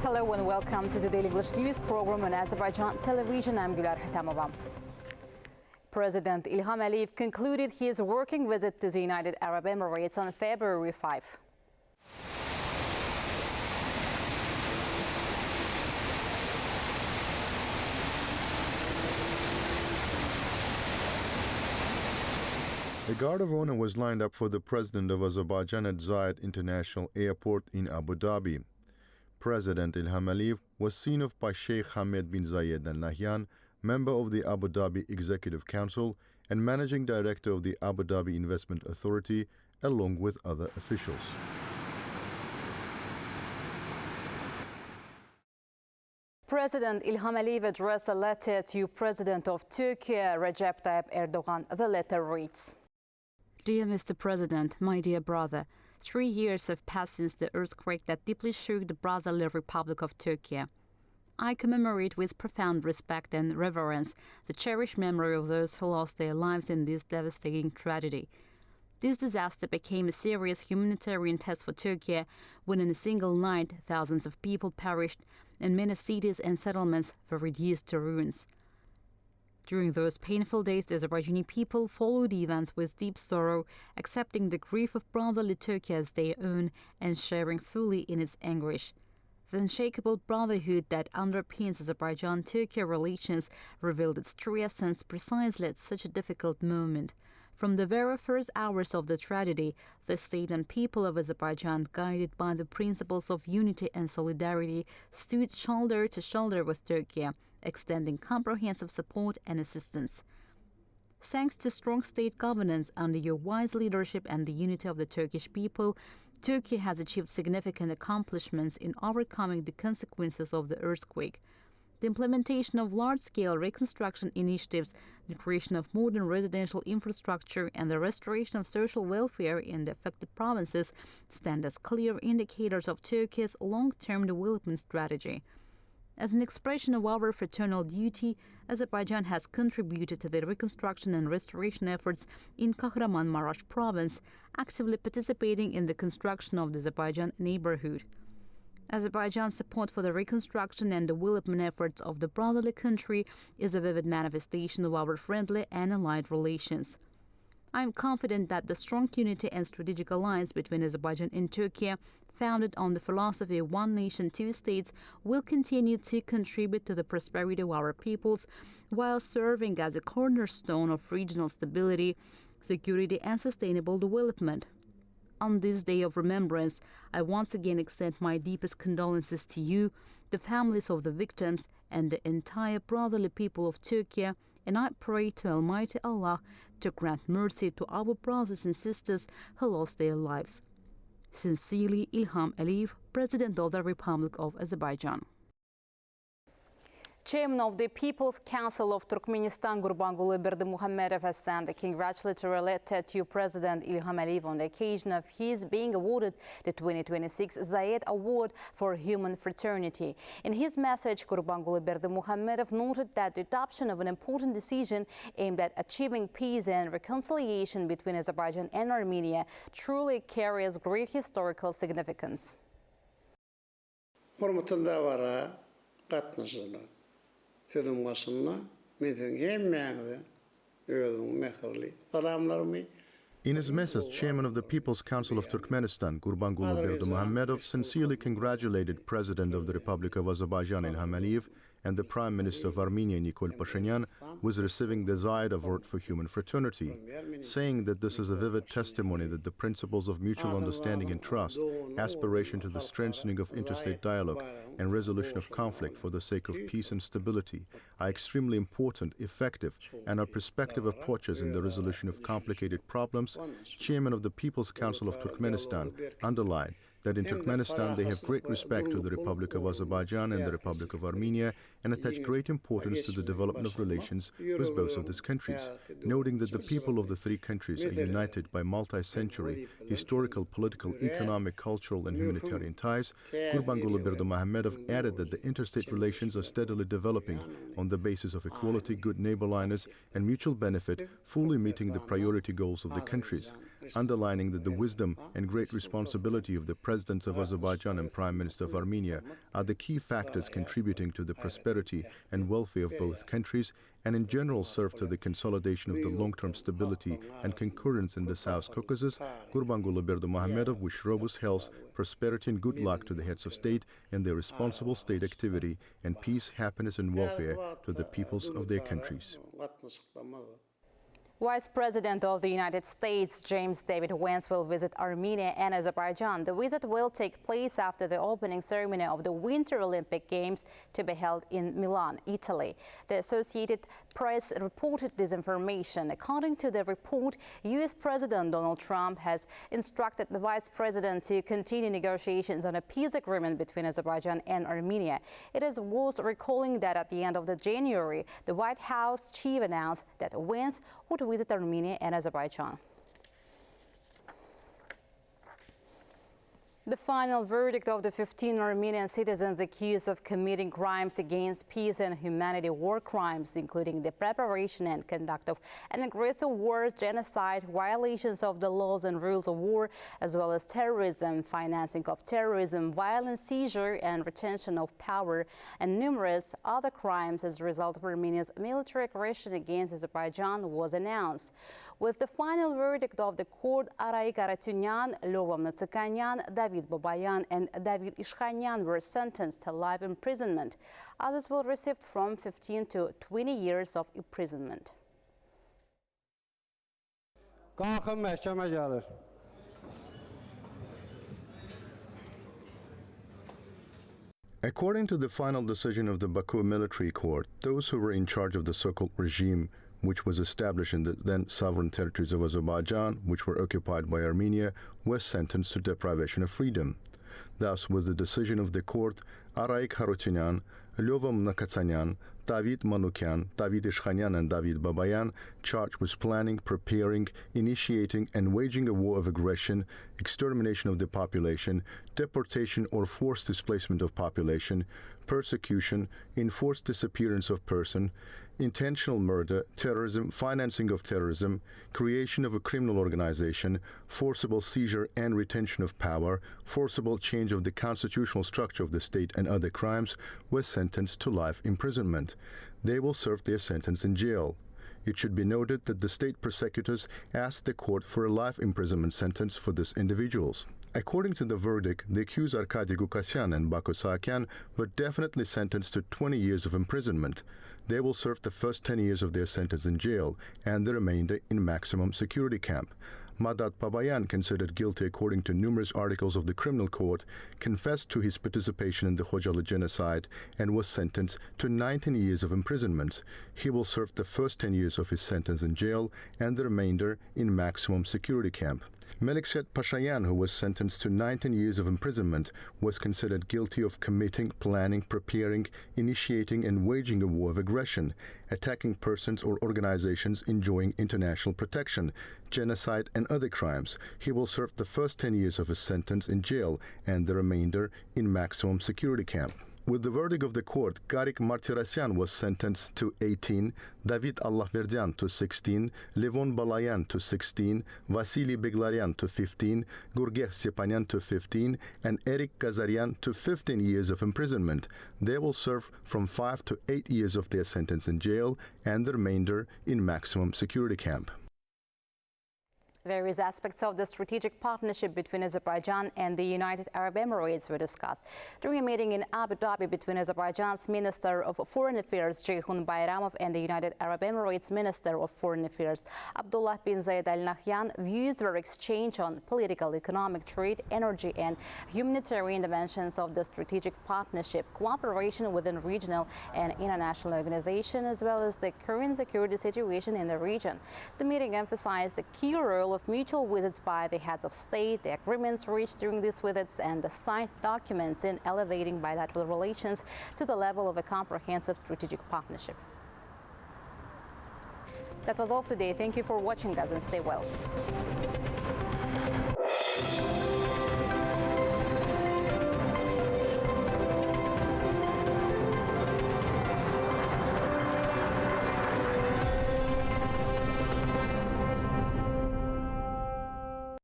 Hello and welcome to the Daily English News program on Azərbaycan Televiziya. I'm Gülər Hətamova. President İlham concluded his working visit to the United Arab Emirates on February 5. A guard of honor was lined up for the president of Azerbaijan at Zayed International Airport in Abu Dhabi. President İlham was seen off by Sheikh Hamad bin Zayed Al Nahyan, member of the Abu Dhabi Executive Council and managing director of the Abu Dhabi Investment Authority, along with other officials. President İlham addressed a letter to President of Turkey, Recep Tayyip Erdogan. The letter reads: Dear Mr. President, my dear brother, 3 years have passed since the earthquake that deeply shook the Brotherly Republic of Turkey. I commemorate with profound respect and reverence the cherished memory of those who lost their lives in this devastating tragedy. This disaster became a serious humanitarian test for Turkey when in a single night thousands of people perished and many cities and settlements were reduced to ruins. During those painful days, the Azerbaijani people followed events with deep sorrow, accepting the grief of brotherly Turkey as their own and sharing fully in its anguish. The unshakable brotherhood that underpins Azerbaijan-Turkey relations revealed its true essence precisely at such a difficult moment. From the very first hours of the tragedy, the state and people of Azerbaijan, guided by the principles of unity and solidarity, stood shoulder to shoulder with Turkey, extending comprehensive support and assistance. Thanks to strong state governance under your wise leadership and the unity of the Turkish people, Turkey has achieved significant accomplishments in overcoming the consequences of the earthquake. The implementation of large-scale reconstruction initiatives, the creation of modern residential infrastructure, and the restoration of social welfare in the affected provinces stand as clear indicators of Turkey's long-term development strategy. As an expression of our fraternal duty, Azerbaijan has contributed to the reconstruction and restoration efforts in Kahramanmaraş province, actively participating in the construction of the Azerbaijan neighborhood. Azerbaijan's support for the reconstruction and development efforts of the brotherly country is a vivid manifestation of our friendly and allied relations. I am confident that the strong unity and strategic alliance between Azerbaijan and Turkey, founded on the philosophy of one nation, two states, will continue to contribute to the prosperity of our peoples while serving as a cornerstone of regional stability, security, and sustainable development. On this day of remembrance, I once again extend my deepest condolences to you, the families of the victims, and the entire brotherly people of Turkey, and I pray to Almighty Allah to grant mercy to our brothers and sisters who lost their lives. Sincerely, İlham Aliyev, President of the Republic of Azerbaijan. Chairman of the People's Council of Turkmenistan, Gurbanguly Berdimuhamedov, has sent a congratulatory letter to President İlham Aliyev on the occasion of his being awarded the 2026 Zayed Award for Human Fraternity. In his message, Gurbanguly Berdimuhamedov noted that the adoption of an important decision aimed at achieving peace and reconciliation between Azerbaijan and Armenia truly carries great historical significance. Sözün başında metin yemeğinde öldüm mehirli salamlarımı. In his message, Chairman of the People's Council of Turkmenistan, Gurbanguly Berdimuhamedov, sincerely congratulated President of the Republic of Azerbaijan İlham Aliyev and the Prime Minister of Armenia, Nikol Pashinyan, was receiving the Zayed Award for Human Fraternity, saying that this is a vivid testimony that the principles of mutual understanding and trust, aspiration to the strengthening of interstate dialogue, and resolution of conflict for the sake of peace and stability are extremely important, effective, and are prospective approaches in the resolution of complicated problems. Chairman of the People's Council of Turkmenistan underlined that in Turkmenistan they have great respect to the Republic of Azerbaijan and the Republic of Armenia and attach great importance to the development of relations with both of these countries, noting that the people of the three countries are united by multi-century historical, political, economic, cultural and humanitarian ties. Gurbanguly Berdimuhamedov added that the interstate relations are steadily developing on the basis of equality, good neighborliness and mutual benefit, fully meeting the priority goals of the countries, underlining that the wisdom and great responsibility of the Presidents of Azerbaijan and Prime Minister of Armenia are the key factors contributing to the prosperity and welfare of both countries and in general serve to the consolidation of the long-term stability and concurrence in the South Caucasus. Gurbanguly Berdimuhamedov wished robust health, prosperity and good luck to the heads of state and their responsible state activity and peace, happiness and welfare to the peoples of their countries. Vice President of the United States, James David Vance, will visit Armenia and Azerbaijan. The visit will take place after the opening ceremony of the Winter Olympic Games to be held in Milan, Italy. The Associated Press reported this information. According to the report, U.S. President Donald Trump has instructed the Vice President to continue negotiations on a peace agreement between Azerbaijan and Armenia. It is worth recalling that at the end of January, the White House chief announced that Vance would visit Armenia and Azerbaijan. The final verdict of the 15 Armenian citizens accused of committing crimes against peace and humanity, war crimes, including the preparation and conduct of an aggressive war, genocide, violations of the laws and rules of war, as well as terrorism, financing of terrorism, violent seizure and retention of power, and numerous other crimes as a result of Armenia's military aggression against Azerbaijan was announced. With the final verdict of the court, Araik Aratunyan, Lovam Natsukanyan, David Babayan and David Ishkhanyan were sentenced to life imprisonment. Others will receive from 15 to 20 years of imprisonment. According to the final decision of the Baku military court, those who were in charge of the so-called regime, which was established in the then sovereign territories of Azerbaijan, which were occupied by Armenia, were sentenced to deprivation of freedom. Thus, with the decision of the court, Araik Harutyunyan, Lyovam Nakatsanyan, David Manukyan, David Ishkhanyan and David Babayan charged with planning, preparing, initiating and waging a war of aggression, extermination of the population, deportation or forced displacement of population, persecution, enforced disappearance of person, intentional murder, terrorism, financing of terrorism, creation of a criminal organization, forcible seizure and retention of power, forcible change of the constitutional structure of the state and other crimes, were sentenced to life imprisonment. They will serve their sentence in jail. It should be noted that the state prosecutors asked the court for a life imprisonment sentence for these individuals. According to the verdict, the accused Arkady Gukasyan and Bako Saakyan were definitely sentenced to 20 years of imprisonment. They will serve the first 10 years of their sentence in jail and the remainder in maximum security camp. Madat Babayan, considered guilty according to numerous articles of the criminal court, confessed to his participation in the Khojalı genocide and was sentenced to 19 years of imprisonment. He will serve the first 10 years of his sentence in jail and the remainder in maximum security camp. Melikset Pashayan, who was sentenced to 19 years of imprisonment, was considered guilty of committing, planning, preparing, initiating and waging a war of aggression, attacking persons or organizations enjoying international protection, genocide and other crimes. He will serve the first 10 years of his sentence in jail and the remainder in maximum security camp. With the verdict of the court, Garik Martirasyan was sentenced to 18, David Allahverdian to 16, Levon Balayan to 16, Vasily Beglaryan to 15, Gurgeh Stepanyan to 15, and Eric Kazaryan to 15 years of imprisonment. They will serve from 5 to 8 years of their sentence in jail and the remainder in maximum security camp. Various aspects of the strategic partnership between Azerbaijan and the United Arab Emirates were discussed during a meeting in Abu Dhabi between Azerbaijan's Minister of Foreign Affairs Ceyhun Bayramov and the United Arab Emirates Minister of Foreign Affairs Abdullah bin Zayed Al Nahyan. Views were exchanged on political, economic, trade, energy and humanitarian dimensions of the strategic partnership, cooperation within regional and international organizations, as well as the current security situation in the region. The meeting emphasized the key role of of mutual visits by the heads of state, the agreements reached during these visits, and the signed documents in elevating bilateral relations to the level of a comprehensive strategic partnership. That was all today. Thank you for watching us and stay well.